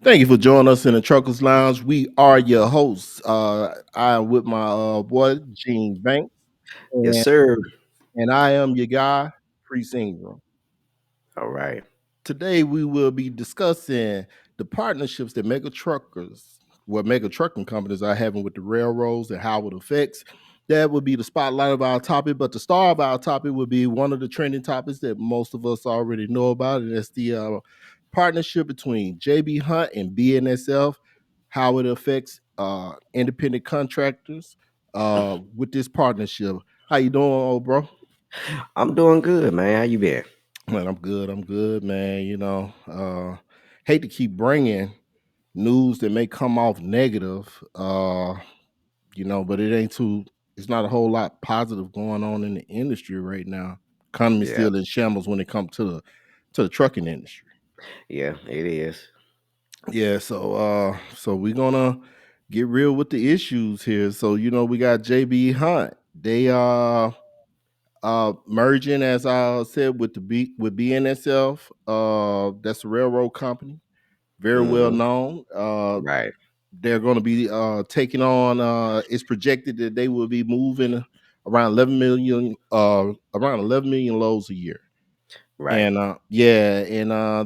Thank you for joining us in the Truckers Lounge. We are your hosts. I am with my boy Gene Banks, Yes, and sir. I am your guy, Priest Ingram. All right. Today we will be discussing the partnerships that mega trucking companies are having with the railroads and how it affects. That would be the spotlight of our topic, but the star of our topic would be one of the trending topics that most of us already know about, and that's the partnership between JB Hunt and BNSF, how it affects independent contractors with this partnership. How you doing, old bro? I'm doing good, man. How you been? Man, I'm good. I'm good, man. Hate to keep bringing news that may come off negative, but it's not a whole lot positive going on in the industry right now. Economy's Yeah. still in shambles when it comes to the trucking industry. Yeah, it is. Yeah, so we're gonna get real with the issues here. So, we got JB Hunt. They merging, as I said, with BNSF. That's a railroad company, very well Hmm. known. Right. They're going to be taking on. It's projected that they will be moving around 11 million loads a year. Right. And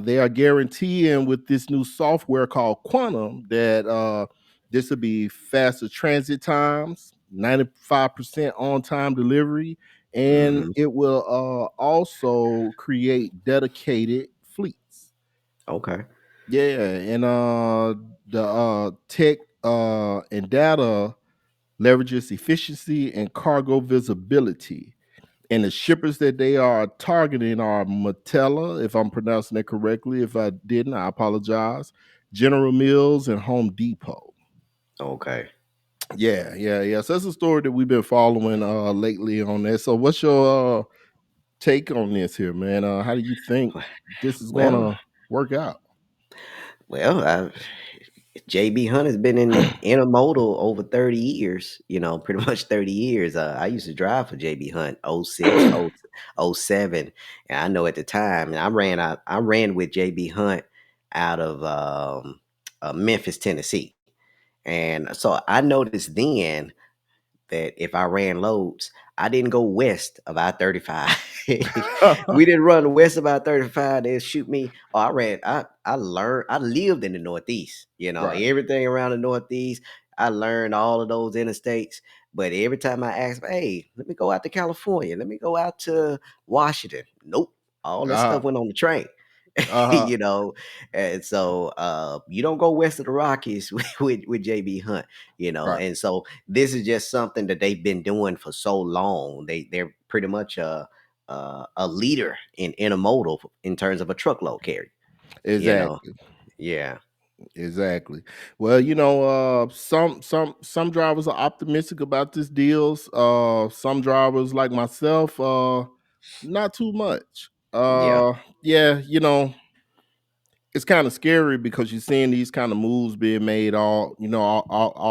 they are guaranteeing with this new software called Quantum that this will be faster transit times, 95% on time delivery, and Hmm. it will also create dedicated fleets. Okay. Yeah, and the tech and data leverages efficiency and cargo visibility, and the shippers that they are targeting are Matella, if I'm pronouncing it correctly. If I didn't, I apologize. General Mills and Home Depot. Okay. Yeah, yeah, yeah. So that's a story that we've been following lately on that. So what's your take on this here, man? How do you think this is Well, gonna work out? well, JB Hunt has been in intermodal over 30 years, pretty much 30 years. I used to drive for JB Hunt '06, '07, and I know at the time, and I ran with JB Hunt out of Memphis, Tennessee. And so I noticed then that if I ran loads, I didn't go west of I-35. We didn't run west of I-35. They'd shoot me. Oh, I learned, I lived in the Northeast, Right. everything around the Northeast. I learned all of those interstates. But every time I asked, hey, let me go out to California, let me go out to Washington. Nope. All that Uh-huh. stuff went on the train. Uh-huh. you know, and so you don't go west of the Rockies with JB Hunt, Right. and so this is just something that they've been doing for so long. They're pretty much a leader in intermodal in terms of a truckload carry. You know, Exactly. yeah, Exactly. Well, some drivers are optimistic about this deals. Some drivers like myself, not too much. yeah, Yeah, it's kind of scary because you're seeing these kind of moves being made all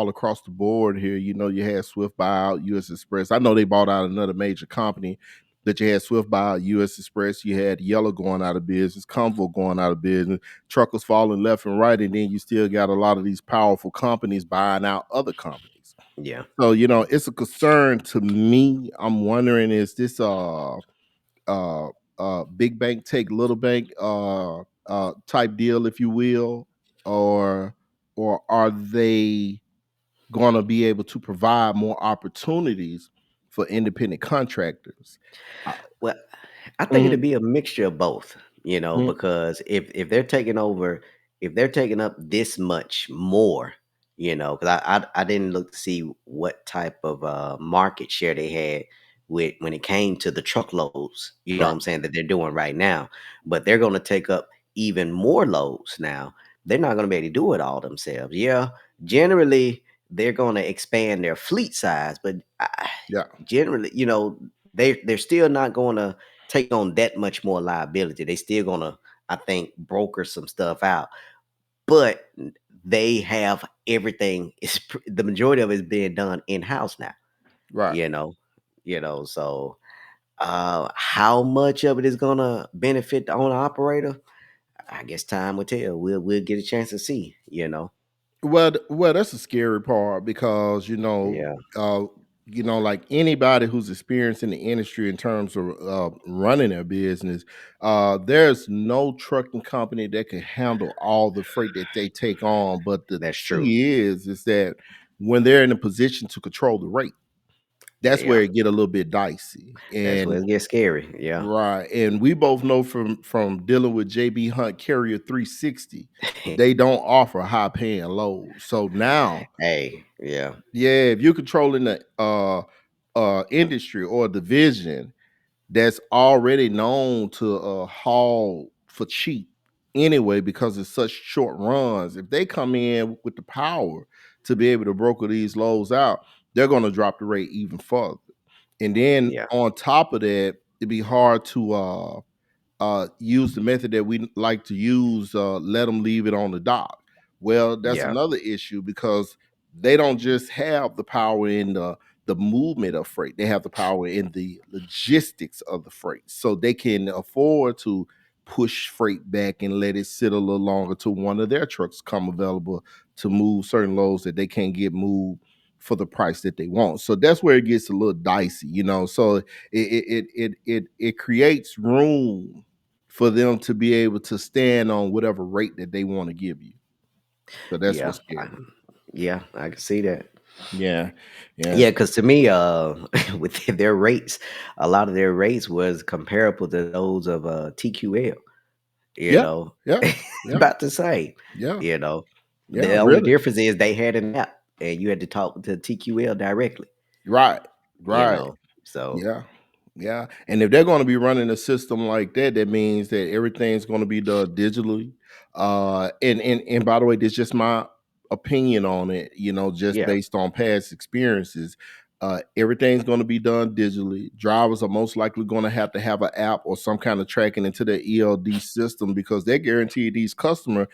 across the board here. You had Swift buy out US Express. I know they bought out another major company, that you had Swift buy out US Express. You had Yellow going out of business, Convo going out of business, truckers falling left and right, and then you still got a lot of these powerful companies buying out other companies. yeah. So, it's a concern to me. I'm wondering, is this uh, big bank take little bank type deal, if you will, or are they going to be able to provide more opportunities for independent contractors? Uh, Well, I think it'd mhm, be a mixture of both, mhm, because if they're taking over, if they're taking up this much more, because I didn't look to see what type of market share they had with when it came to the truckloads, what right, I'm saying, that they're doing right now. But they're going to take up even more loads now. They're not going to be able to do it all themselves. Yeah, generally they're going to expand their fleet size, but yeah, generally, they're still not going to take on that much more liability. They still going to, I think, broker some stuff out, but they have everything. The majority of it is being done in house now. right. You know, so how much of it is going to benefit the owner operator? I guess time will tell. We'll get a chance to see. Well, that's a scary part because Yeah, like anybody who's experienced in the industry in terms of running their business, there's no trucking company that can handle all the freight that they take on. But the that's true. key is that when they're in a position to control the rate, that's Yeah, where it get a little bit dicey. that's where And it gets scary. Yeah. right, and we both know from dealing with JB Hunt Carrier 360, they don't offer high paying loads. So now, Hey, yeah, yeah, if you're controlling the industry or division that's already known to haul for cheap anyway because it's such short runs, if they come in with the power to be able to broker these loads out, they're going to drop the rate even further. And then yeah, on top of that, it'd be hard to use the method that we like to use, let them leave it on the dock. Well, that's yeah, another issue because they don't just have the power in the movement of freight; they have the power in the logistics of the freight, so they can afford to push freight back and let it sit a little longer till one of their trucks come available to move certain loads that they can't get moved for the price that they want. So that's where it gets a little dicey. So it creates room for them to be able to stand on whatever rate that they want to give you. So that's yeah, what's scary. yeah. I can see that. Yeah. Yeah. Yeah, because to me, with their rates, a lot of their rates was comparable to those of TQL. You Yeah. know, Yeah. Yeah. about the same. Yeah. You know, Yeah. the only Really. difference is they had an app, and you had to talk to TQL directly. Right. You Right. know, so Yeah. Yeah. And if they're going to be running a system like that, that means that everything's going to be done digitally. And by the way, this is just my opinion on it, just yeah, based on past experiences. Everything's going to be done digitally. Drivers are most likely going to have an app or some kind of tracking into their ELD system because they guarantee these customers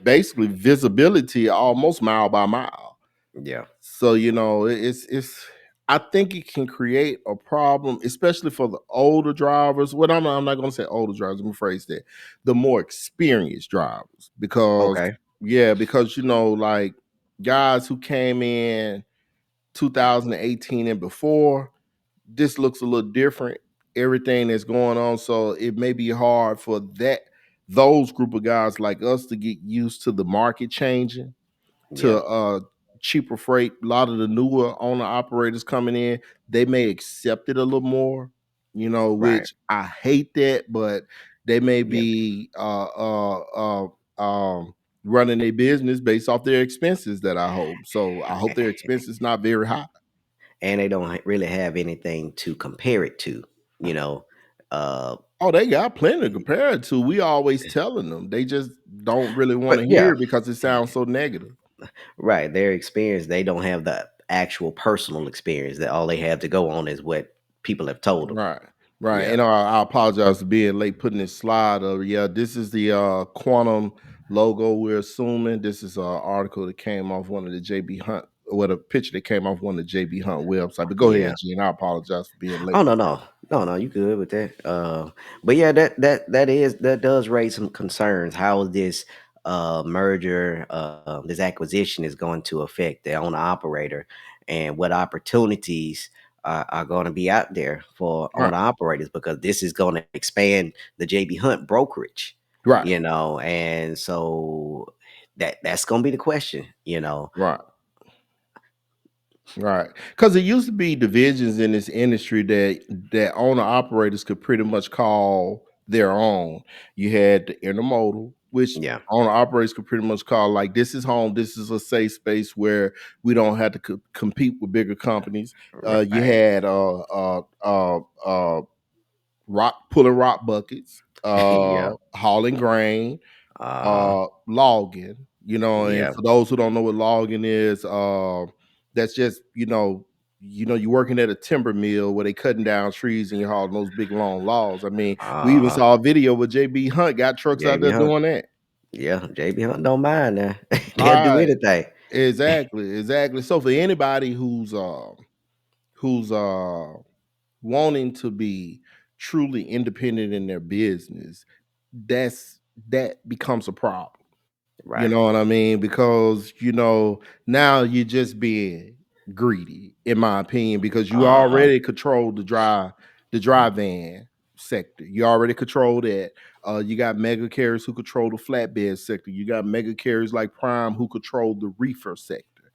basically visibility almost mile by mile. yeah, So, it's I think it can create a problem, especially for the older drivers. What I'm not gonna say older drivers, let me phrase that. The more experienced drivers. Because okay, yeah, because like guys who came in 2018 and before, this looks a little different. Everything that's going on. So it may be hard for those group of guys like us to get used to the market changing yeah, to cheaper freight. A lot of the newer owner operators coming in, they may accept it a little more, right, which I hate that, but they may yeah, be running a business based off their expenses that I hope. So I hope their expenses not very high. and they don't really have anything to compare it to. You know, uh, Oh, they got plenty to compare it to. We always telling them. They just don't really want but to hear yeah, it because it sounds so negative. right. Their experience, they don't have the actual personal experience. That all they have to go on is what people have told them. Right, right. Yeah, And I apologize for being late putting this slide of yeah, this is the quantum logo we're assuming. This is an article that came off one of the JB Hunt, a picture that came off one of the JB Hunt website. But go yeah. ahead, Gene. I apologize for being Oh late. no, no, no, no. You good with that? But yeah, that does raise some concerns. How this merger, this acquisition is going to affect the owner operator, and what opportunities are going to be out there for Right, owner operators because this is going to expand the JB Hunt brokerage. right, And so that's going to be the question. right. Right, because it used to be divisions in this industry that owner operators could pretty much call their own. You had the intermodal, which Yeah, owner operators could pretty much call like this is home. This is a safe space where we don't have to compete with bigger companies. You right. had rock pulling rock buckets, Yeah. hauling grain, Uh, logging, and yeah. for those who don't know what logging is, that's just, you're working at a timber mill where they cutting down trees and you're hauling those big long logs. I mean, we even Uh, saw a video where JB Hunt got trucks out JB there Hunt. doing that. Yeah, JB Hunt don't mind now. They'll do Right. anything. Exactly. Exactly. So for anybody who's wanting to be truly independent in their business, that's that becomes a problem. You Right. know what I mean? Because, now you're just being greedy, in my opinion, because you Uh-huh. already control the dry van sector. You already control that. You got mega carriers who control the flatbed sector. You got mega carriers like Prime who control the reefer sector.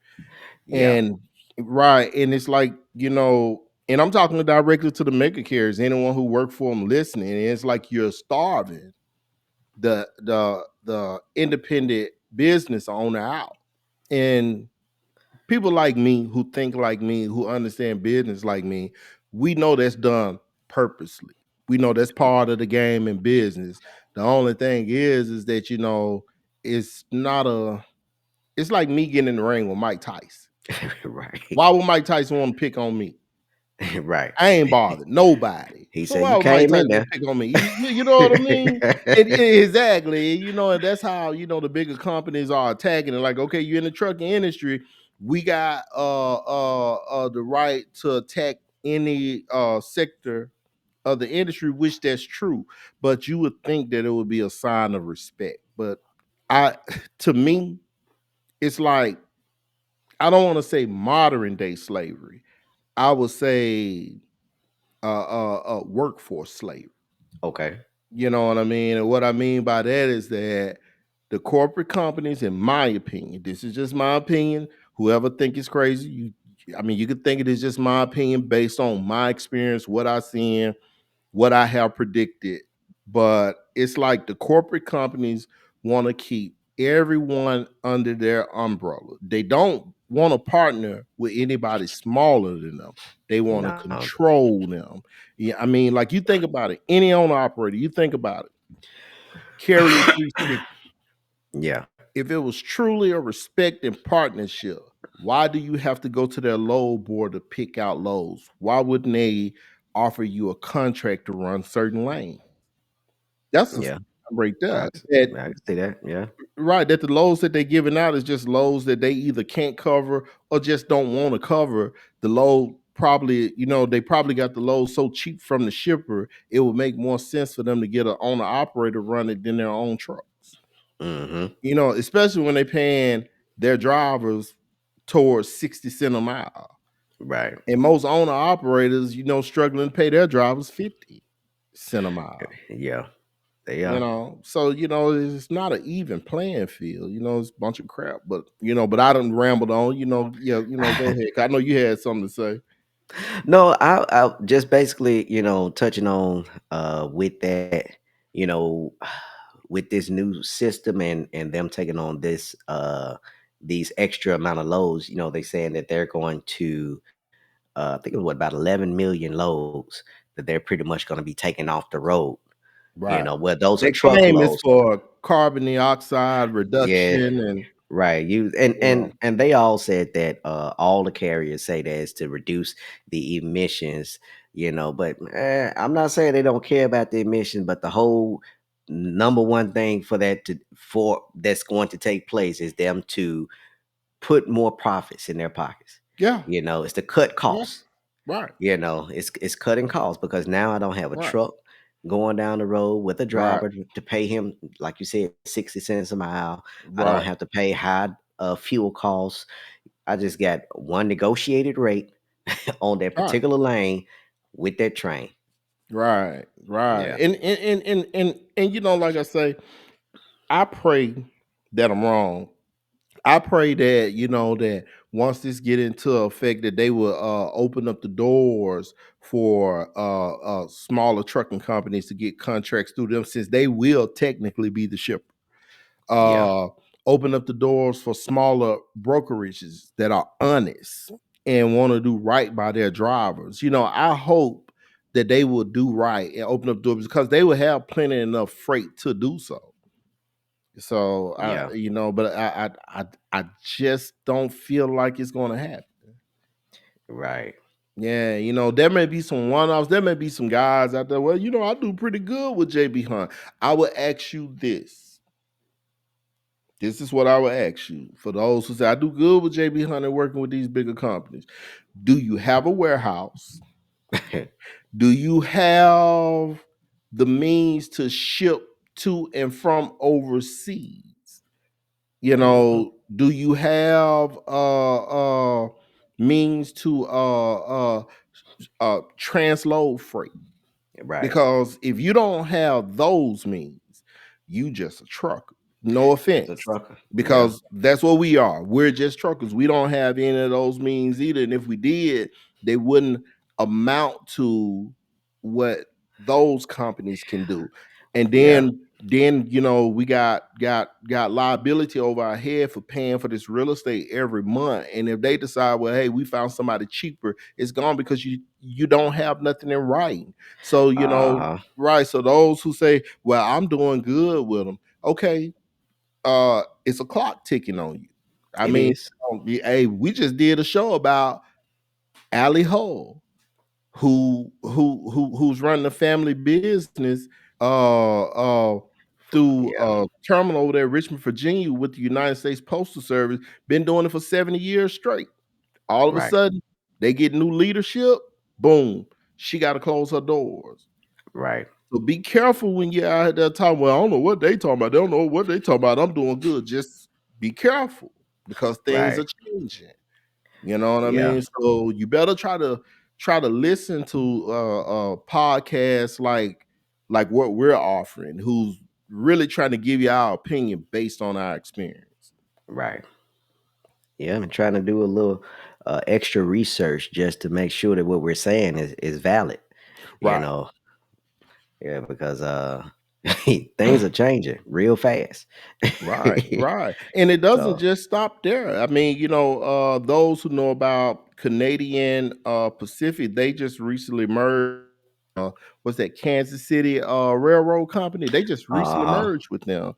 Yeah. And right, and it's like, and I'm talking directly to the mega carriers, anyone who worked for them listening, and it's like you're starving the independent business owner out. And people like me who think like me, who understand business like me, we know that's done purposely. We know that's part of the game in business. The only thing is that it's not a it's like me getting in the ring with Mike Tyson. Right. Why would Mike Tyson want to pick on me? Right. I ain't bothered nobody. He So said why you would Mike came in Tyson there. pick on me? You know what I mean? Exactly. And that's how the bigger companies are attacking it. Like, okay, you're in the trucking industry. We got the right to attack any sector of the industry, which that's true. But you would think that it would be a sign of respect. But I to me, it's like I don't want to say modern day slavery. I would say workforce slave. Okay. You know what I mean? And what I mean by that is that the corporate companies, in my opinion, this is just my opinion. Whoever think it's crazy, you could think it is just my opinion based on my experience, what I seen, what I have predicted. But it's like the corporate companies want to keep everyone under their umbrella. They don't want to partner with anybody smaller than them. They want to No. control them. Yeah, like you think about it, any owner operator, you think about it, Carrier 360. Yeah. If it was truly a respect and partnership, why do you have to go to their load board to pick out loads? Why wouldn't they offer you a contract to run certain lanes? That's a Yeah. right there. I, s- That I can see that. Yeah. right, that the loads that they're giving out is just loads that they either can't cover or just don't want to cover. The load probably, they probably got the load so cheap from the shipper, it would make more sense for them to get an owner operator run it than their own trucks. Mm-hmm. Especially when they're paying their drivers towards 60 cent a mile. Right. And most owner operators, struggling to pay their drivers 50 cent a mile. Yeah. They are. So it's not an even playing field. It's a bunch of crap. But I done rambled on. Yeah. Go ahead. 'Cause I know you had something to say. No, I just basically, touching on with that, you know, with this new system and them taking on this these extra amount of loads, they saying that they're going to I think it was what about 11 million loads that they're pretty much going to be taking off the road. Right. Where those are They claim it's truckloads. for carbon dioxide Yeah, reduction and right. You and you and know. and they all said that all the carriers say that is to reduce the emissions, but I'm not saying they don't care about the emissions, but the whole number one thing for that's going to take place is them to put more profits in their pockets. Yeah. It's to cut Right. costs. Right. It's cutting costs because now I don't have a Right. truck going down the road with a Right. driver to pay him, like you said, 60 cents a mile. I don't Right. have to pay high fuel costs. I just got one negotiated rate on that Right. particular lane with that train. Right. Right. Yeah. And like I say, I pray that I'm wrong. I pray that that once this get into effect, that they will open up the doors for smaller trucking companies to get contracts through them, since they will technically be the shipper. Yeah. Uh, open up the doors for smaller brokerages that are honest and want to do right by their drivers. I hope that they will do right and open up doors because they will have plenty enough freight to do so. So Yeah. but I just don't feel like it's going to happen. Right. Yeah, there may be some one-offs. There may be some guys out there. Well, I do pretty good with JB Hunt. I would ask you this. This is what I would ask you for those who say I do good with JB Hunt and working with these bigger companies. Do you have a warehouse? Do you have the means to ship to and from overseas? You Mhm. know, do you have means to transload freight? Right. Because if you don't have those means, you just a trucker. No Just a offense. trucker. Yeah. Because that's what we are. We're just truckers. We don't have any of those means either. And if we did, they wouldn't amount to what those companies can do. And Yeah. then we got liability over our head for paying for this real estate every month. And if they decide, well, hey, we found somebody cheaper, it's gone because you don't have nothing in writing. So, Uh-huh. right. So those who say, well, I'm doing good with them, okay, it's a clock ticking on you. I It mean, is. hey, we just did a show about Allie Hull, who's running a family business uh uh through Yeah. terminal over there in Richmond, Virginia with the United States Postal Service, been doing it for 70 years straight. All of a Right. sudden, they get new leadership, boom, she got to close her doors. Right. So be careful when you're out at that time. Well, I don't know what they talking about. They don't know what they talking about. I'm doing good. Just be careful because things Right. are changing. You know what I Yeah. mean? So you better try to listen to podcasts like what we're offering, who's really trying to give you our opinion based on our experience. Right. Yeah. I'm trying to do a little extra research just to make sure that what we're saying is valid. You Right. know, yeah, because things are changing real fast. Right, right. And it doesn't So, just stop there. I mean, those who know about Canadian Pacific, they just recently merged what's that, Kansas City Railroad Company? They just recently uh-huh. merged with them.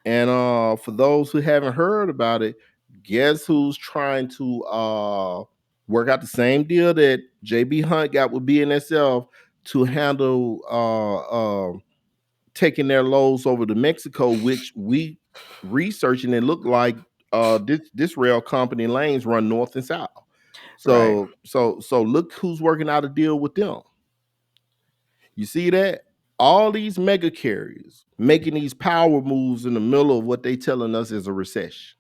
And for those who haven't heard about it, guess who's trying to work out the same deal that JB Hunt got with BNSF to handle taking their loads over to Mexico, which we researching and look like this rail company lanes run north and south. Right. So look who's working out a deal with them. You see that? All these mega carriers making these power moves in the middle of what they telling us is a recession.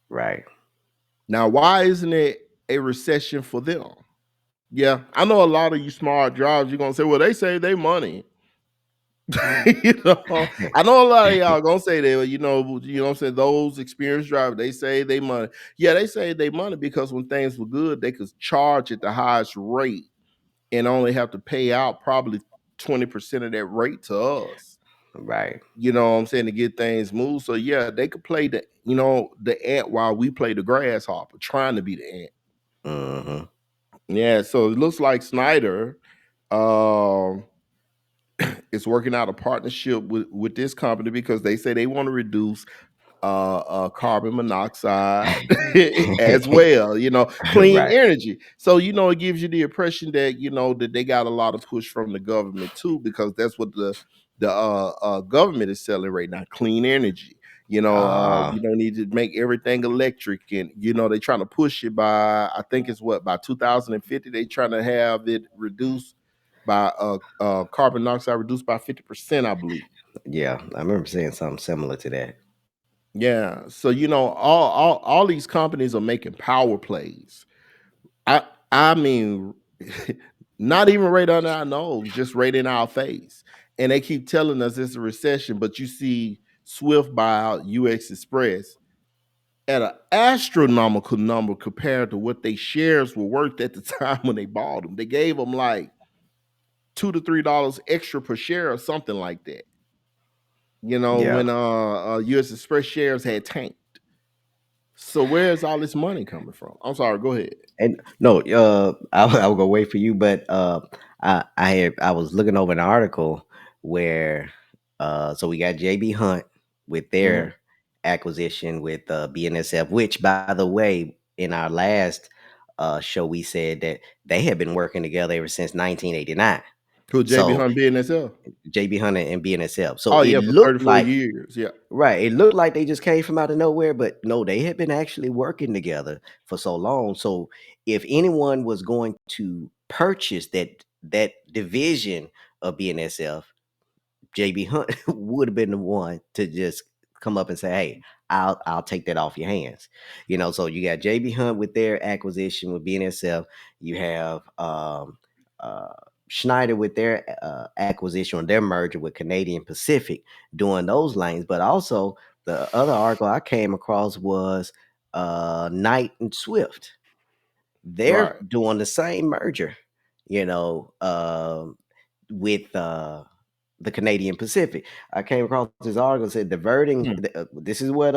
Right. Now, why isn't it a recession for them? Yeah, I know a lot of you smart drivers, you're gonna say, well, they save their money. I know a lot of y'all gonna say that, what I'm saying, those experienced drivers, they save their money. Yeah, they save their money because when things were good, they could charge at the highest rate and only have to pay out probably 20% of that rate to us. Right. You know what I'm saying, to get things moved. So yeah, they could play the ant while we play the grasshopper, trying to be the ant. Hmm. Yeah, so it looks like Schneider um is working out a partnership with this company because they say they want to reduce carbon monoxide as well, clean Right. energy. So, it gives you the impression that, that they got a lot of push from the government too, because that's what the government is selling right now, clean energy. Uh, You don't need to make everything electric, and they're trying to push it by, I think it's what, by 2050 they trying to have it reduced by carbon dioxide reduced by 50%, I believe. yeah, I remember saying something similar to that. Yeah. So all these companies are making power plays. I mean, not even right under our nose, just right in our face. And they keep telling us it's a recession, but you see Swift buy out UX Express at an astronomical number compared to what they shares were worth at the time when they bought them. They gave them like $2 to $3 extra per share or something like that. Yeah. When US Express shares had tanked. So where's all this money coming from? I'm sorry, go ahead. And no, I will go wait for you, but I was looking over an article where so we got JB Hunt with Mhm. their acquisition with BNSF, which by the way, in our last show we said that they had been working together ever since 1989. Who, JB So Hunt BNSF? JB Hunt and BNSF. So Oh it yeah, for looked 34 like years. Yeah. right. It looked like they just came from out of nowhere, but no, they had been actually working together for so long. So if anyone was going to purchase that division of BNSF, JB Hunt would have been the one to just come up and say, "Hey, I'll take that off your hands." So you got JB Hunt with their acquisition with BNSF. You have uh, Schneider with their acquisition or their merger with Canadian Pacific doing those lanes. But also the other article I came across was Knight and Swift. They're Right. doing the same merger, you know, with the Canadian Pacific. I came across this article that said diverting. Mm. This is what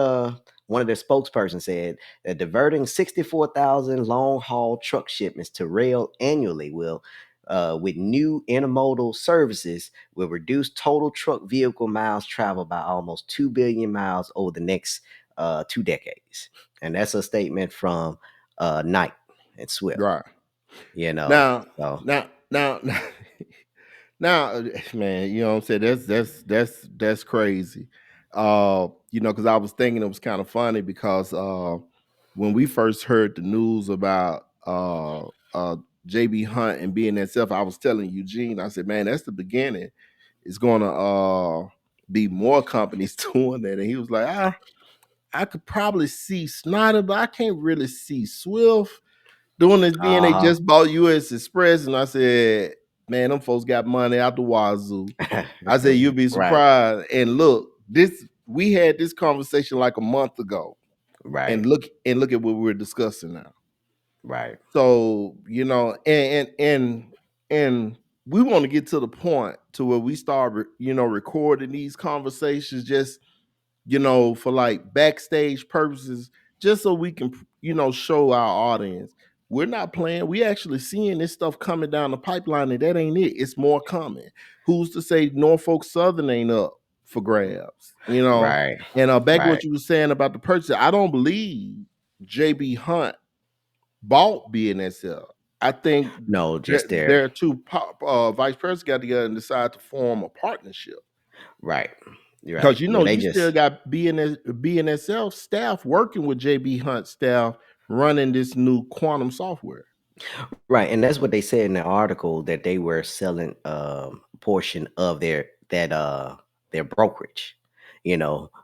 one of their spokespersons said, that diverting 64,000 long haul truck shipments to rail annually will. With new intermodal services, will reduce total truck vehicle miles traveled by almost 2 billion miles over the next 2 decades. And that's a statement from Knight and Swift. Right. You know, Now, so now, now, man, you know what I'm saying? That's crazy. Because I was thinking it was kind of funny because when we first heard the news about JB Hunt and BNSF, I was telling Eugene, I said, man, that's the beginning. It's gonna be more companies doing that. And he was like, I could probably see Snyder, but I can't really see Swift doing this being they uh just bought US Express. And I said, man, them folks got money out the wazoo. huh. I said, you'll be Right, surprised. And look, this we had this conversation like a month ago. right, And look at what we're discussing now. right, So, and we want to get to the point to where we start recording these conversations just for like backstage purposes, just so we can, show our audience. We're not playing. We actually seeing this stuff coming down the pipeline, and that ain't it. It's more coming. Who's to say Norfolk Southern ain't up for grabs? right, And back to right. what you were saying about the purchase, I don't believe JB Hunt bought BNSL. I think No, that just there. their two vice presidents got together and decided to form a partnership. Right. You're right. Because Yeah, they you still just got BNSF staff working with JB Hunt staff running this new quantum software. right, and that's what they said in the article, that they were selling a portion of their brokerage,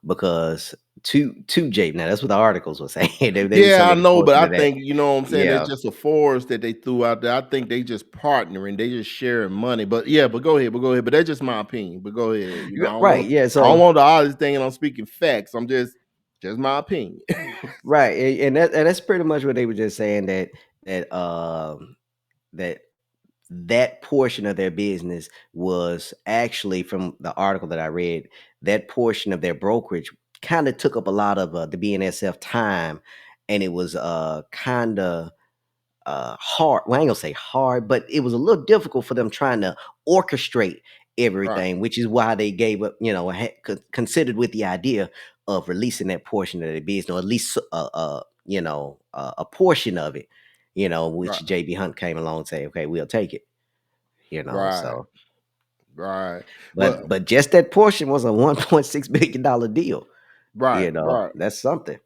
because to J. Now that's what the articles were saying. They were Yeah, I selling a know, but portion I of that. think you know what I'm saying. That's Yeah. just a force that they threw out there. I think they just partnering, they just sharing money. But yeah, but go ahead, But that's just my opinion. But go ahead. Right. Yeah. I don't So want the audience thinking I'm speaking facts. I'm just my opinion. right, and that's pretty much what they were just saying, that that portion of their business was actually, from the article that I read, that portion of their brokerage kind of took up a lot of the BNSF time, and it was kind of hard. Well, I ain't gonna say hard, but it was a little difficult for them trying to orchestrate Right, everything, which is why they gave up, considered with the idea of releasing that portion of the business, or at least a portion of it, right, which JB Hunt came along and say, okay, we'll take it, right, so. right. But But just that portion was a $1.6 billion deal. right. That's something.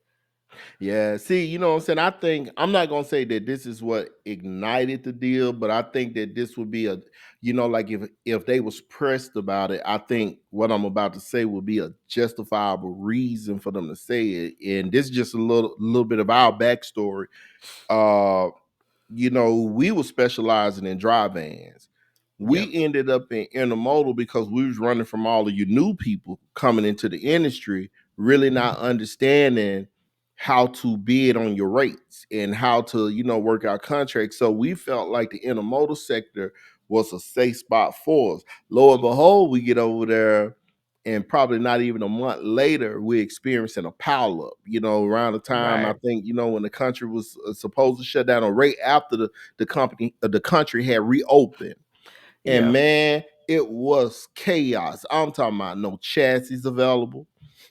Yeah, see, you know what I'm saying? I think I'm not gonna say that this is what ignited the deal, but I think that this would be like if they was pressed about it, I think what I'm about to say would be a justifiable reason for them to say it. And this is just a little bit of our backstory. Uh we were specializing in dry vans. Yep. We ended up in intermodal because we was running from all of you new people coming into the industry, really not understanding how to bid on your rates and how to, work out contracts. So we felt like the intermodal sector was a safe spot for us. Lo and behold, we get over there and probably not even a month later, we're experiencing a pile up. Around the time I Right. think when the country was supposed to shut down, or right after the country had reopened, and Yep. man, it was chaos. I'm talking about no chassis available.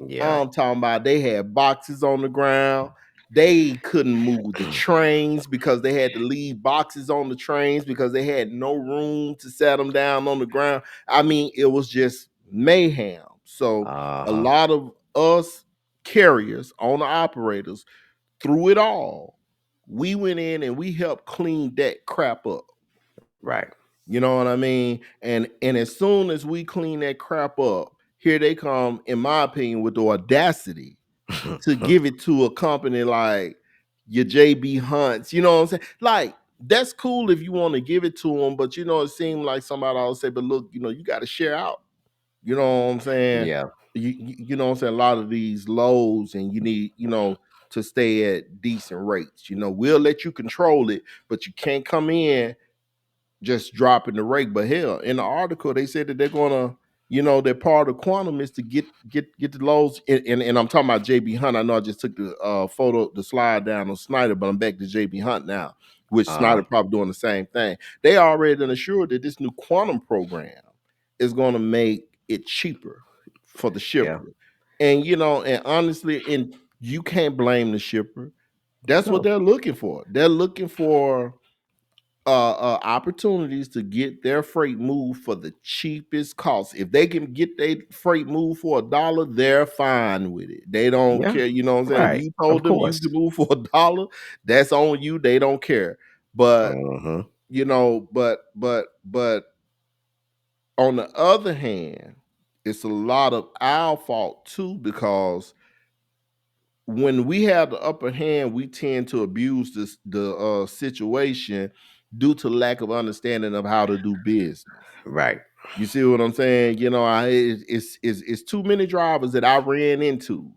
Yeah. I'm talking about they had boxes on the ground. They couldn't move the trains because they had to leave boxes on the trains because they had no room to set them down on the ground. I mean, it was just mayhem. So a Uh-huh. lot of us carriers, owner operators, through it all, we went in and we helped clean that crap up. Right. You know what I mean? And as soon as we clean that crap up, here they come, in my opinion, with the audacity to give it to a company like your JB Hunts. You know what I'm saying? Like, that's cool if you want to give it to them, but it seemed like somebody always say, but look, you got to share out. You know what I'm saying? Yeah. You know what I'm saying? A lot of these lows, and you need, to stay at decent rates. We'll let you control it, but you can't come in just dropping the rate. But hell, in the article, they said that they're gonna, that part of quantum is to get the lows. And I'm talking about JB Hunt. I know I just took the the slide down on Schneider, but I'm back to JB Hunt now, which Schneider Uh-huh. probably doing the same thing. They already done assured that this new quantum program is gonna make it cheaper for the Yeah. shipper. And honestly, and you can't blame the shipper. That's what No. they're looking for. They're looking for opportunities to get their freight moved for the cheapest cost. If they can get their freight moved for $1, they're fine with it. They don't Yeah. care. You know what I'm saying? If Right. you Of told them you course. can move for $1, that's on you. They don't care. But Uh-huh. but on the other hand, it's a lot of our fault too, because when we have the upper hand, we tend to abuse the situation due to lack of understanding of how to do business. Right. You see what I'm saying? It's too many drivers that I ran into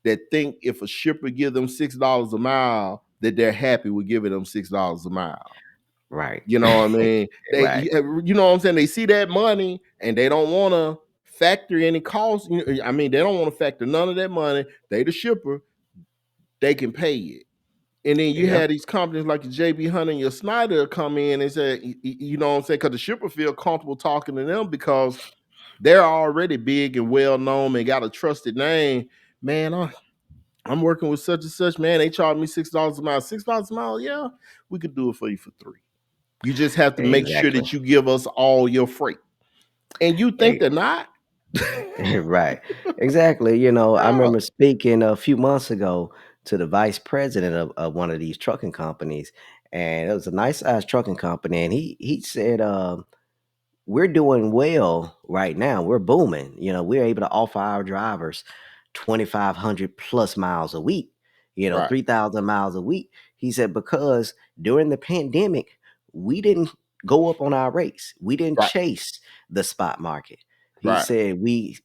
that think if a shipper give them $6 a mile, that they're happy with giving them $6 a mile. Right. You know what I mean? Right. You know what I'm saying? They see that money and they don't want to factor any costs. I mean, they don't want to factor none of that money. They the shipper, they can pay it. And then you Yeah. had these companies like your JB Hunt and your Schneider come in and say, you know what I'm saying? Because the shipper feel comfortable talking to them because they're already big and well known and got a trusted name. Man, I'm working with such and such. Man, they charge me $6 a mile. $6 a mile, yeah, we could do it for you for 3. You just have to make sure Exactly. that you give us all your freight. And you think E- they're not? Right. Exactly. I Yeah, remember speaking a few months ago to the vice president of one of these trucking companies, and it was a nice sized trucking company, and he said, we're doing well right now. We're booming. We're able to offer our drivers 2,500 plus miles a week, right, 3,000 miles a week. He said, because during the pandemic, we didn't go up on our rates. We didn't right, chase the spot market. He right, said we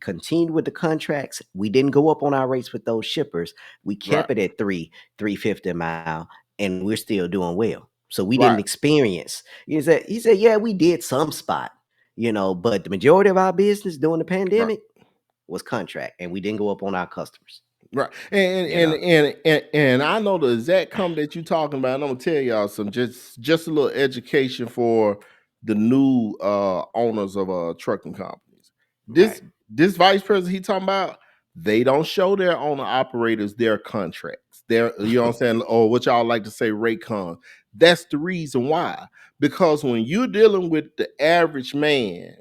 continued with the contracts. We didn't go up on our rates with those shippers. We right, kept it at 350 a mile, and we're still doing well. So we didn't right, experience. He said, yeah, we did some spot, but the majority of our business during the right. pandemic was contract, and we didn't go up on our customers. Right. And You and know, and and, and I know the exact company that you're talking about. And I'm gonna tell y'all some just a little education for the new owners of trucking companies. right? This vice president he talking about, they don't show their owner operators their contracts. Their, you know what I'm saying, or what y'all like to say, rate cons. That's the reason why. Because when you're dealing with the average man,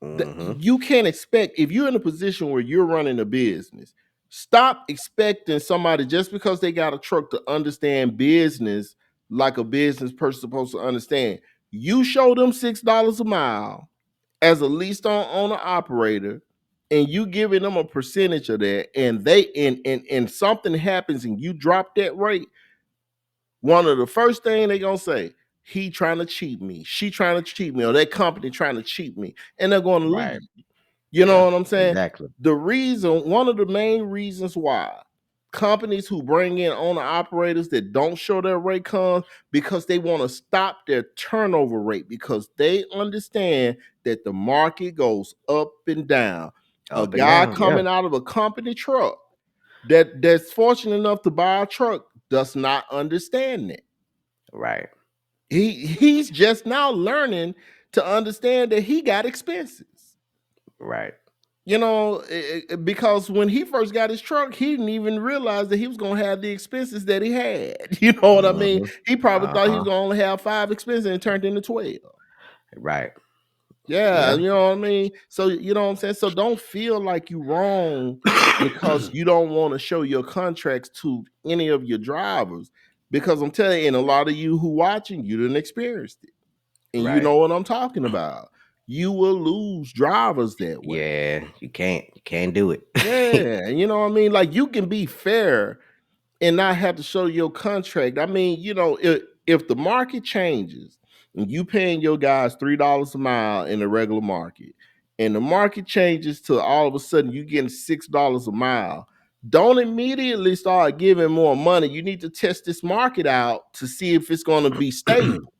Hmm. you can't expect, if you're in a position where you're running a business, stop expecting somebody just because they got a truck to understand business like a business person supposed to understand. You show them $6 a mile as a leased on owner operator, and you giving them a percentage of that, and and something happens and you drop that rate, one of the first thing they gonna say, he trying to cheat me, she trying to cheat me, or that company trying to cheat me, and they're gonna Right. leave. You know Yeah. what I'm saying? Exactly. One of the main reasons why companies who bring in owner operators that don't show their rate comes, because they want to stop their turnover rate, because they understand that the market goes up and down. A Up and guy down. Yeah. coming out of a company truck that's fortunate enough to buy a truck does not understand that. Right. He's just now learning to understand that he got expenses. Right. Because when he first got his truck, he didn't even realize that he was going to have the expenses that he had. You know what I mean? Hmm. He probably thought he was Uh-huh. going to only have 5 expenses, and it turned into 12. Right. Yeah, Yeah. you know what I mean? So, you know what I'm saying? So don't feel like you wrong because you don't want to show your contracts to any of your drivers. Because I'm telling you, and a lot of you who watching, you didn't experience it. And you Right. know what I'm talking about. You will lose drivers that way. Yeah, you can't do it. Yeah, you know what I mean? Like you can be fair and not have to show your contract. I mean, if the market changes and you paying your guys $3 a mile in the regular market, and the market changes to all of a sudden you getting $6 a mile, don't immediately start giving more money. You need to test this market out to see if it's going to be stable.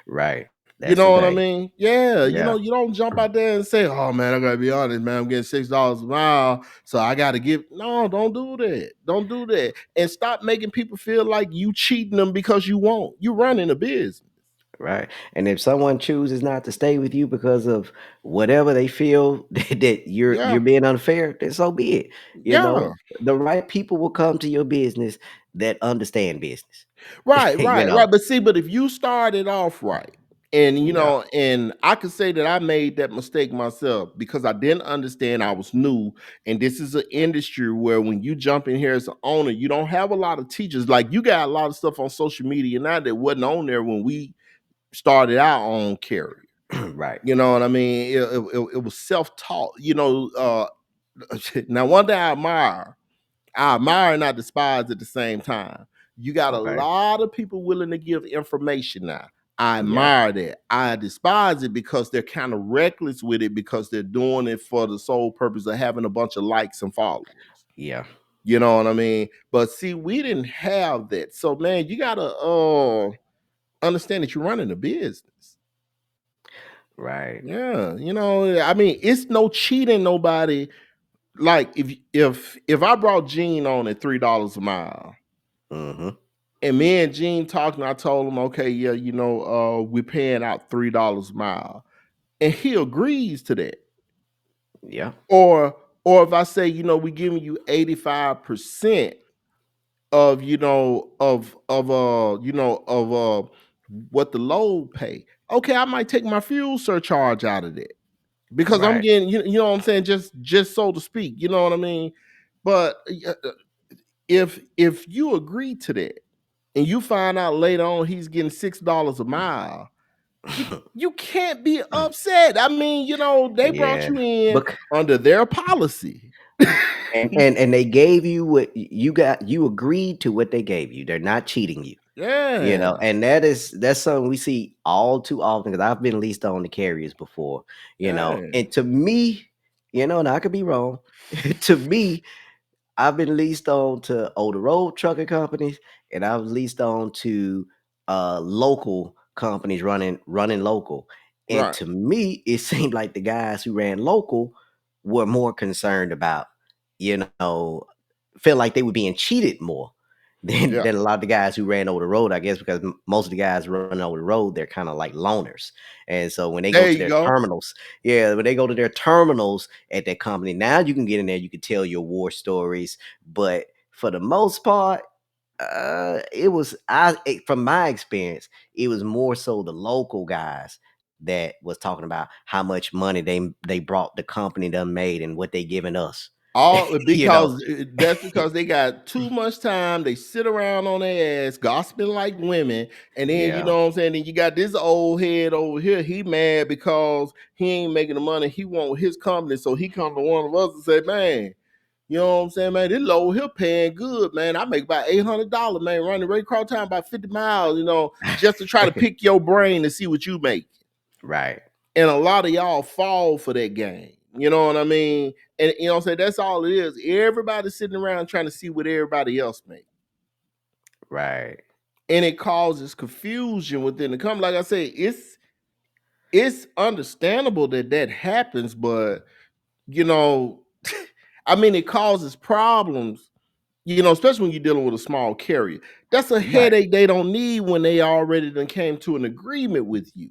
Right. You That's the know what I thing. mean? Yeah, Yeah. you don't jump out there and say, "Oh man, I gotta be honest, man. I'm getting $6 a mile, so I gotta give." No, don't do that. Don't do that, and stop making people feel like you cheating them because you won't. You running a business. Right. And if someone chooses not to stay with you because of whatever they feel that Yeah, you're being unfair, then so be it. You yeah. know, the right people will come to your business that understand business. Right, you right, know. right. But see, but if you started off right, and Yeah. and I could say that I made that mistake myself because I didn't understand, I was new, and this is an industry where when you jump in here as an owner, you don't have a lot of teachers. Like you got a lot of stuff on social media now that wasn't on there when we started our own carrier. Right. You know what I mean? It was self-taught. Now one thing I admire and I despise at the same time. You got a Okay. lot of people willing to give information now. I Yeah. admire that. I despise it because they're kind of reckless with it because they're doing it for the sole purpose of having a bunch of likes and followers. Yeah. You know what I mean? But see, we didn't have that. So man, you gotta understand that you're running a business. Right. Yeah, I mean, it's no cheating nobody. Like if I brought Gene on at $3 a mile, Mhm. and me and Gene talking, I told him, okay, yeah, we're paying out $3 a mile. And he agrees to that. Yeah. Or if I say, we're giving you 85% of, what the load pay. Okay, I might take my fuel surcharge out of that because I'm Right. getting, you know what I'm saying, just so to speak, you know what I mean? But if you agree to that and you find out later on he's getting $6 a mile, you can't be upset. I mean, they brought Yeah. you in Bec under their policy. and they gave you what you got. You agreed to what they gave you. They're not cheating you. Yeah, And that's something we see all too often because I've been leased on the carriers before, yeah, and to me, and I could be wrong. To me, I've been leased on to older road trucking companies, and I've leased on to local companies running local. And right. to me, it seemed like the guys who ran local were more concerned about, you know, felt like they were being cheated more than Yeah, than a lot of the guys who ran over the road. I guess because most of the guys running over the road, they're kind of like loners, and so when they go there to you their go. terminals, yeah, when they go to their terminals at that company, now you can get in there, you can tell your war stories, but for the most part, from my experience, it was more so the local guys that was talking about how much money they brought the company done made and what they giving us. All you know, because that's because they got too much time. They sit around on their ass, gossiping like women, and then you yeah, know what I'm saying. Then you got this old head over here. He mad because he ain't making the money he want with his company. So he come to one of us and say, "Man, you know what I'm saying, man? This low here paying good, man. I make about $800, man, running right across town about 50 miles, just to try to pick your brain to see what you make." right, And a lot of y'all fall for that game. You know what I mean? And you know what I'm saying? That's all it is. Everybody's sitting around trying to see what everybody else makes. right, And it causes confusion within the company. Like I say, it's understandable that that happens, but you know, I mean, it causes problems. Especially when you're dealing with a small carrier. That's a right. headache they don't need when they already done came to an agreement with you.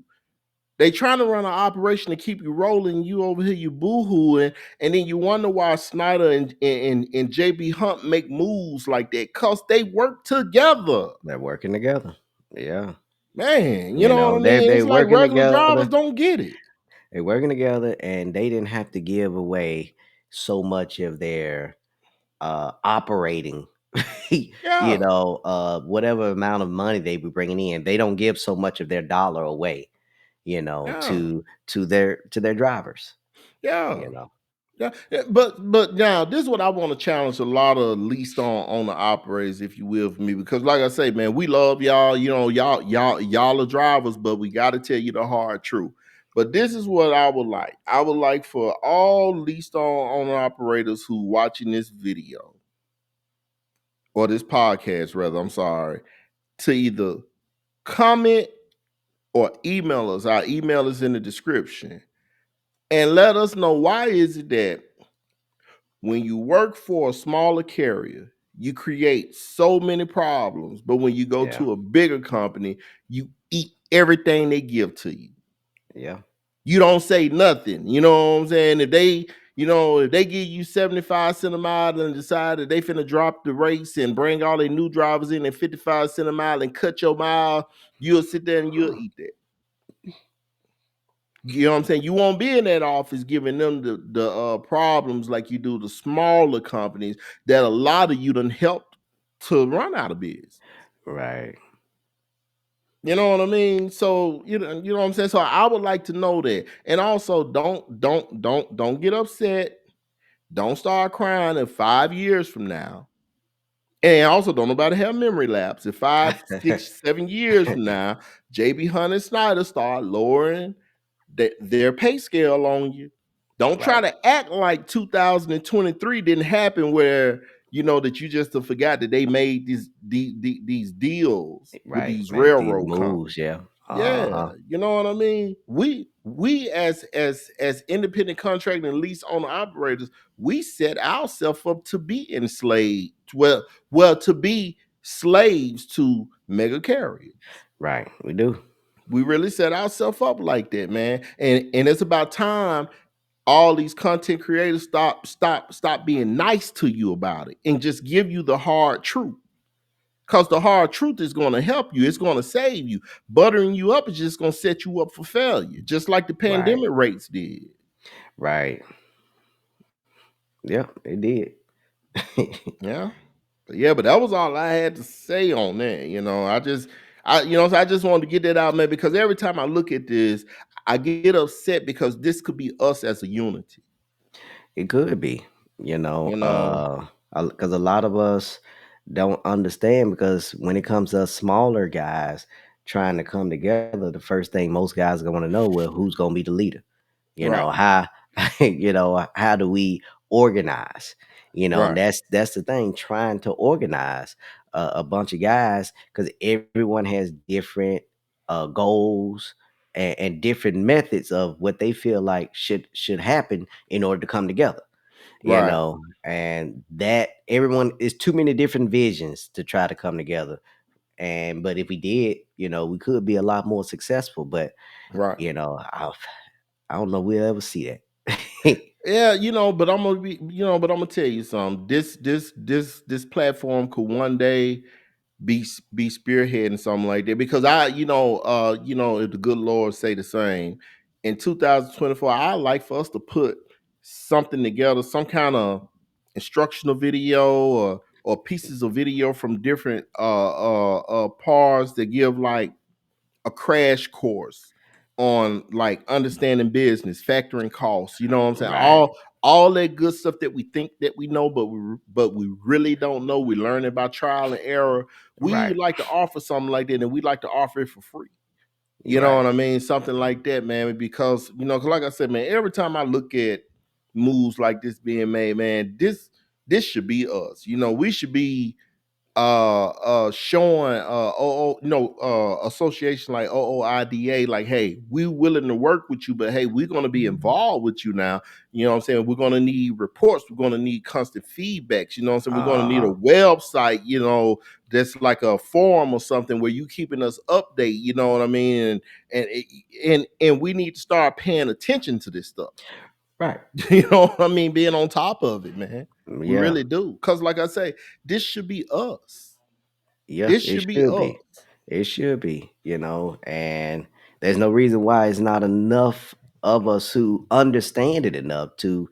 They trying to run an operation to keep you rolling. You over here, you boohooing, and then you wonder why Snyder and JB Hunt make moves like that. Cause they work together, They're working together. Yeah, man. You know what I they're mean? they It's like working regular drivers together. don't get it. They're working together, and they didn't have to give away so much of their operating. Yeah, Whatever amount of money they be bringing in, they don't give so much of their dollar away. Yeah. to their drivers, Yeah. you know. Yeah, yeah, but now this is what I want to challenge a lot of least on the operators, if you will, for me, because like I say, man, we love y'all. You know, y'all are drivers, but we got to tell you the hard truth. But this is what I would like. I would like for all least on operators who watching this video or this podcast, rather, I'm sorry, to either comment or email us. Our email is in the description, and let us know why is it that when you work for a smaller carrier, you create so many problems. But when you go Yeah, to a bigger company, you eat everything they give to you. yeah, You don't say nothing. You know what I'm saying? If they give you 75 cent a mile and decide that they finna drop the rates and bring all their new drivers in at 55 cent a mile and cut your mile, you'll sit there and you'll eat that. You know what I'm saying? You won't be in that office giving them the problems like you do the smaller companies that a lot of you done helped to run out of business. right, You know what I mean? So you know what I'm saying. So I would like to know that, and also don't get upset. Don't start crying in 5 years from now, and also don't nobody have memory lapse. In 5, 6, 7 years from now, JB Hunt and Schneider start lowering their pay scale on you. Don't try right, to act like 2023 didn't happen where that you just forgot that they made these deals with right. these Make these railroad moves, companies. yeah. Yeah, Uh-huh. you know what I mean? We as independent contracting and lease owner operators, we set ourselves up to be enslaved. Well, to be slaves to mega carriers. Right, we do. We really set ourselves up like that, man. And it's about time all these content creators stop being nice to you about it and just give you the hard truth. Because the hard truth is going to help you. It's going to save you. Buttering you up is just going to set you up for failure, just like the Right, pandemic rates did. right. Yeah, they did. Yeah. Yeah, but that was all I had to say on that. So I just wanted to get that out, man, because every time I look at this, I get upset because this could be us as a unity. It could be, You know, because a lot of us don't understand, because when it comes to us smaller guys trying to come together, the first thing most guys are going to know, well, who's going to be the leader? right, How how do we organize? And right, that's the thing, trying to organize a bunch of guys, because everyone has different goals and different methods of what they feel like should happen in order to come together. right, And that everyone is too many different visions to try to come together. And but if we did, we could be a lot more successful. But right. I don't know we'll ever see that. Yeah, but but I'm gonna tell you something. This platform could one day be spearheading something like that because if the good Lord say the same in 2024, I like for us to put something together, some kind of instructional video or pieces of video from different parts that give like a crash course on like understanding business, factoring costs. You know what I'm saying? Right, All that good stuff that we think that we know, but we really don't know. We learn it by trial and error. We right, like to offer something like that, and we like to offer it for free. You know right, what I mean? Something like that, man. Because 'cause like I said, man, every time I look at moves like this being made, man, this should be us. We should be showing association like OOIDA, like, hey, we willing to work with you, but hey, we're going to be involved with you now. You know what I'm saying? We're going to need reports, we're going to need constant feedbacks. You know what I'm saying? We're going to need a uh-huh, website, that's like a forum or something where you keeping us update. You know what I mean? And we need to start paying attention to this stuff. right, You know what I mean? Being on top of it, man. We yeah, really do. Because like I say, this should be us. yeah, This it should be should us. be. It should be, and there's no reason why it's not enough of us who understand it enough to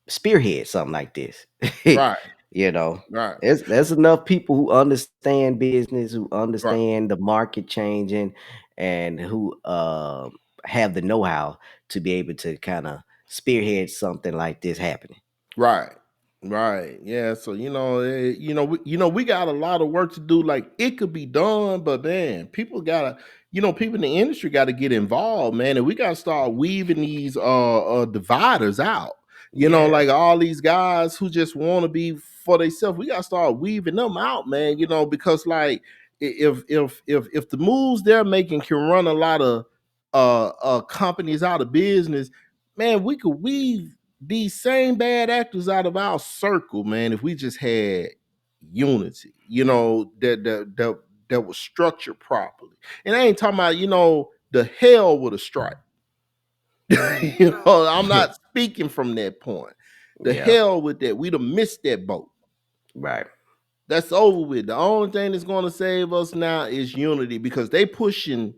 spearhead something like this. Right. You know, Right. there's enough people who understand business, who Right. understand the market changing, and who have the know-how to be able to kind of spearhead something like this happening. Right. Right. Yeah. So we got a lot of work to do. Like it could be done, but man, people gotta, people in the industry got to get involved, man, and we gotta start weaving these dividers out. Yeah, Like all these guys who just want to be for themselves. We gotta start weaving them out, man. Because like if the moves they're making can run a lot of companies out of business, man, we could weave these same bad actors out of our circle, man, if we just had unity, that was structured properly. And I ain't talking about, the hell with a strike. I'm not speaking from that point. The yeah, hell with that. We'd have missed that boat. right, That's over with. The only thing that's going to save us now is unity because they pushing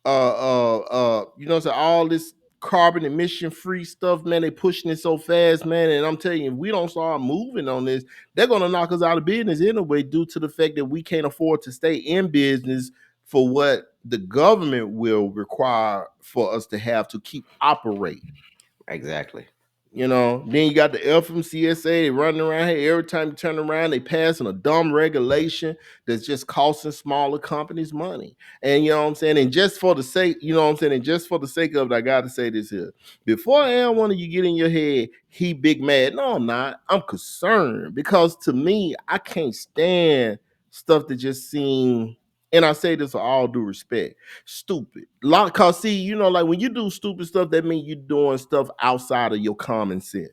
all this carbon emission free stuff, man. They pushing it so fast, man. And I'm telling you, if we don't start moving on this, they're gonna knock us out of business anyway, due to the fact that we can't afford to stay in business for what the government will require for us to have to keep operating. exactly, Then you got the FMCSA they running around here. Every time you turn around, they passing a dumb regulation that's just costing smaller companies money. And you know what I'm saying? And just for the sake, and just for the sake of it, I gotta say this here. Before I am one of you get in your head, he big mad. No, I'm not. I'm concerned because to me, I can't stand stuff that just seem, and I say this with all due respect, stupid. Cause see, like when you do stupid stuff, that means you're doing stuff outside of your common sense.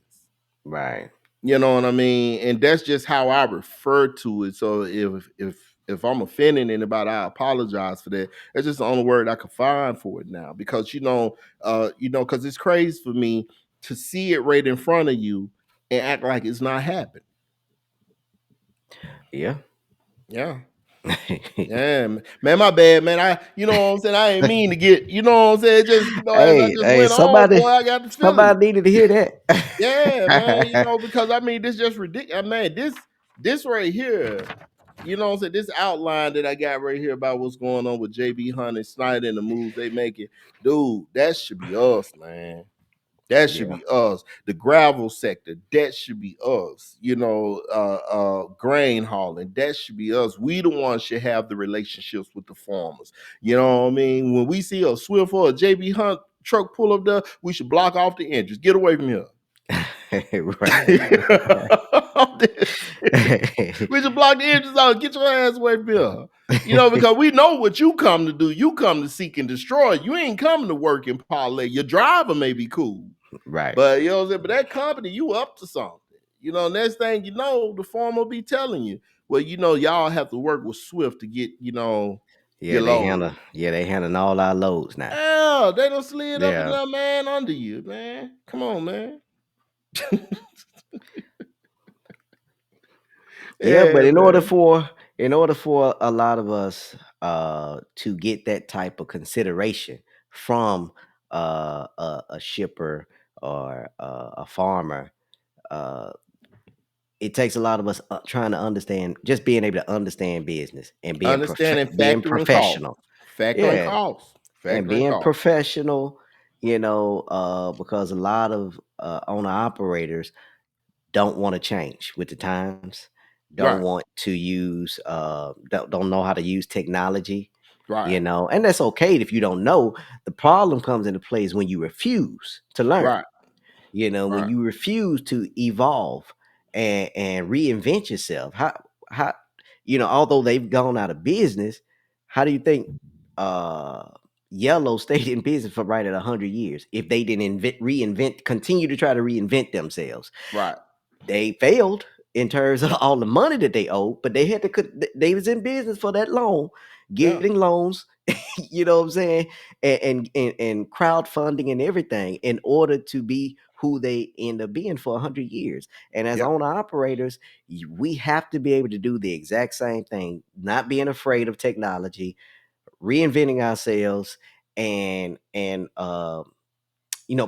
right, You know what I mean? And that's just how I refer to it. So if I'm offending anybody, I apologize for that. That's just the only word I could find for it now. Because because it's crazy for me to see it right in front of you and act like it's not happening. yeah. Yeah. Yeah, man, my bad, man. You know what I'm saying? I ain't mean to get, you know what I'm saying? Just, as I Hey, just hey, went on, boy, I got to feeling it. somebody needed to hear Yeah, man, that. because I mean, this just ridiculous. Man, this right here, you know what I'm saying? This outline that I got right here about what's going on with JB Hunt and Schneider and the moves they making, dude, that should be us, man. That should Yeah, be us. The gravel sector, that should be us. Grain hauling, that should be us. We the ones should have the relationships with the farmers. You know what I mean? When we see a Swift or a JB Hunt truck pull up there, we should block off the entrance. Get away from here. right. I'm dead serious. We should block the entrance out. Get your ass away from here. Because we know what you come to do. You come to seek and destroy. You ain't coming to work and parlay. Your driver may be cool. Right. But you know what I'm saying? But that company, you up to something. Next thing you know, the farmer will be telling you, well, y'all have to work with Swift to get, Yeah, your they load. handle. Yeah, they handling all our loads now. Yeah, they don't slid up in Yeah, there, man, under you, man. Come on, man. yeah. But Yeah, man. in order for a lot of us to get that type of consideration from a shipper or a farmer, uh, it takes a lot of us trying to understand, just being able to understand business and Understanding being factor and cost. professional. Factor and Yeah, cost. and Factor and being cost. professional, because a lot of owner operators don't want to change with the times, don't Right. want to use, don't know how to use technology, Right. and that's okay if you don't know. The problem comes into place when you refuse to learn. Right. When Right. you refuse to evolve and reinvent yourself. How although they've gone out of business, how do you think uh Yellow stayed in business for right at 100 years if they didn't reinvent, continue to try to reinvent themselves? Right. They failed in terms of all the money that they owed, but they had to they was in business for that long, Yeah. getting loans, you know what I'm saying, and crowdfunding and everything in order to be who they end up being for 100 years. And as Yeah. owner operators, we have to be able to do the exact same thing, not being afraid of technology, reinventing ourselves, and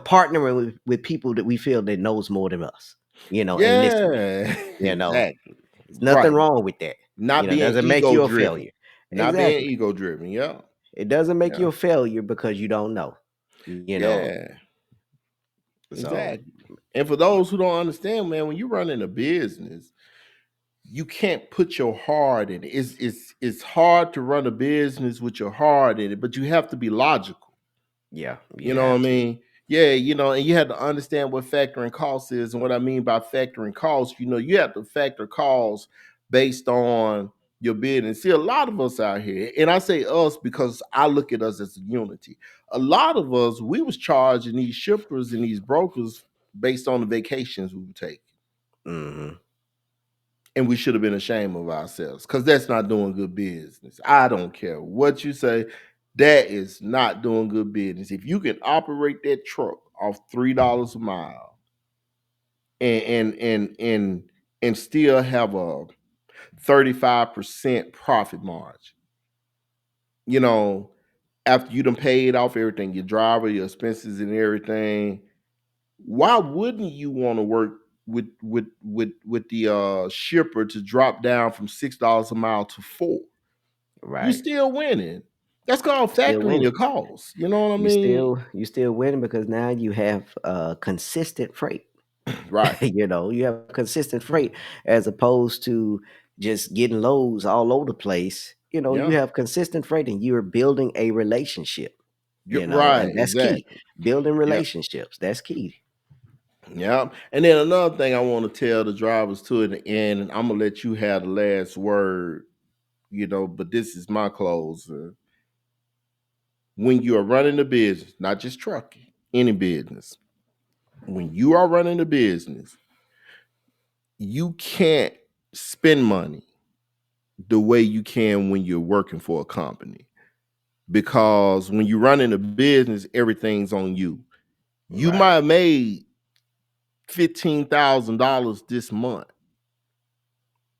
partnering with people that we feel that knows more than us, and listening. Yeah. You know, Exactly. There's nothing Right. wrong with that. Not It being doesn't make ego you a driven. failure. Not being Exactly. ego driven. Yeah. It doesn't make you Yeah. a failure because you don't know. You know. Yeah. So Exactly. And for those who don't understand, man, when you're running a business, you can't put your heart in it. It's hard to run a business with your heart in it, but you have to be logical. yeah, You you know what I have to. mean? Yeah, and you have to understand what factoring costs is. And what I mean by factoring costs, you have to factor costs based on your business. See, a lot of us out here, and I say us because I look at us as a unity. A lot of us, we was charging these shippers and these brokers based on the vacations we would take. Hmm. And we should have been ashamed of ourselves because that's not doing good business. I don't care what you say. That is not doing good business. If you can operate that truck off $3 a mile and and still have a 35% profit margin, you know, after you done paid off everything, your driver, your expenses and everything, why wouldn't you want to work with the shipper to drop down from $6 a mile to 4? You Right. still winning. That's called Still factoring your winning. costs. You know what I You mean? still winning because now you have consistent freight. Right. You have consistent freight as opposed to just getting loads all over the place. You Yeah. have consistent freight and you're building a relationship. You're And right. that's key. Exactly. Building Yeah. relationships. That's key. Yeah. And then another thing I want to tell the drivers too at the end, and I'm gonna let you have the last word, but this is my closer. When you are running a business, not just trucking, any business, when you are running a business, you can't spend money the way you can when you're working for a company. Because when you're running a business, everything's on you. You Right. might have made $15,000 this month,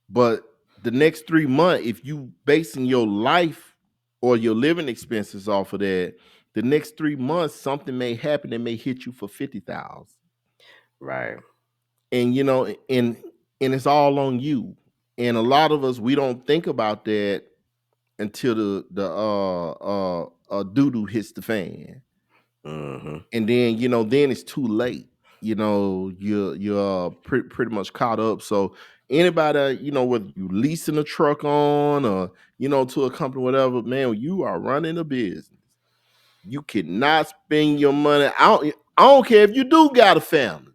but the next 3 months, if you basing your life or your living expenses off of that, the next 3 months something may happen that may hit you for 50,000. Right. And and it's all on you. And a lot of us, we don't think about that until the doo doo hits the fan. Hmm. And then then it's too late. You're pretty much caught up. So anybody, whether you leasing a truck on or to a company, whatever, man, you are running a business. You cannot spend your money. I don't care if you do got a family.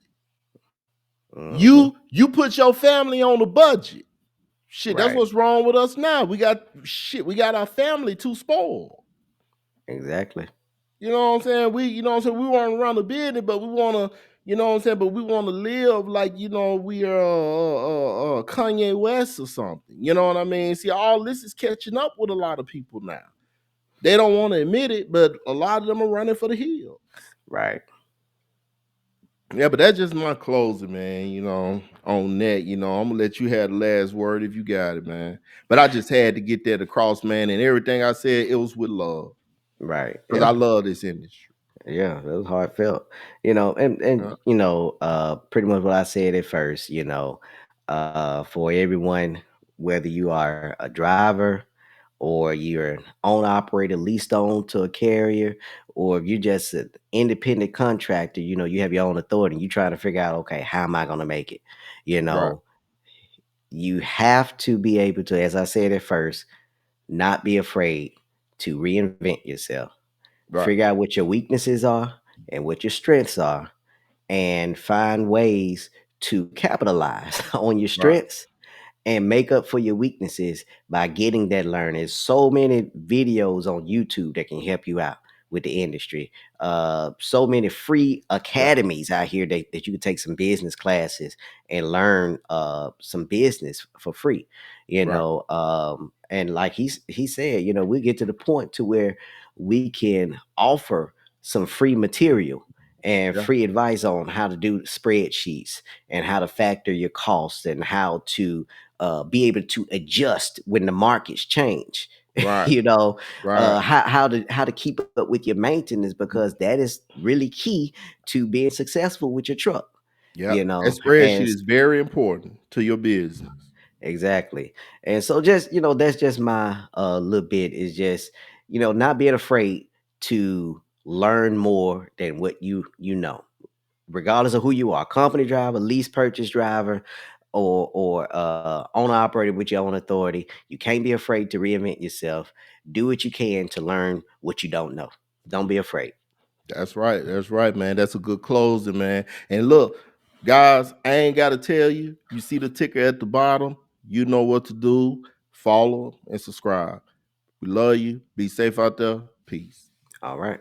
Hmm. You put your family on a budget. Shit, that's Right. what's wrong with us now. We got our family too spoiled. Exactly. You know what I'm saying? We want to run a business, but we want to, but we want to live like, we are Kanye West or something. You know what I mean? See, all this is catching up with a lot of people now. They don't want to admit it, but a lot of them are running for the hills. Right. Yeah, but that's just my closing, man. On that, I'm gonna let you have the last word if you got it, man. But I just had to get that across, man, and everything I said, it was with love Right. because I Yeah. love this industry. Yeah, that was heartfelt. Uh, Pretty much what I said at first, for everyone, whether you are a driver or you're an owner operator leased on to a carrier, or if you're just an independent contractor, you have your own authority, you trying to figure out, okay, how am I gonna make it? You right, know, you have to be able to, as I said at first, not be afraid to reinvent yourself. right, Figure out what your weaknesses are and what your strengths are, and find ways to capitalize on your right, strengths and make up for your weaknesses by getting that learn. There's so many videos on YouTube that can help you out with the industry. So many free yeah, academies out here that you can take some business classes and learn some business for free. right, And like he said, we get to the point to where we can offer some free material and yeah, free advice on how to do spreadsheets and how to factor your costs and how to be able to adjust when the markets change. right, you know, right. how to keep up with your maintenance because that is really key to being successful with your truck. Yeah, that spreadsheet And is very important to your business. Exactly. And so just, that's just my little bit is just, not being afraid to learn more than what you know. Regardless of who you are, company driver, lease purchase driver, or owner operator with your own authority, you can't be afraid to reinvent yourself. Do what you can to learn what you don't know. Don't be afraid. That's right. That's right, man. That's a good closing, man. And look, guys, I ain't got to tell you. You see the ticker at the bottom. You know what to do. Follow and subscribe. We love you. Be safe out there. Peace. All right.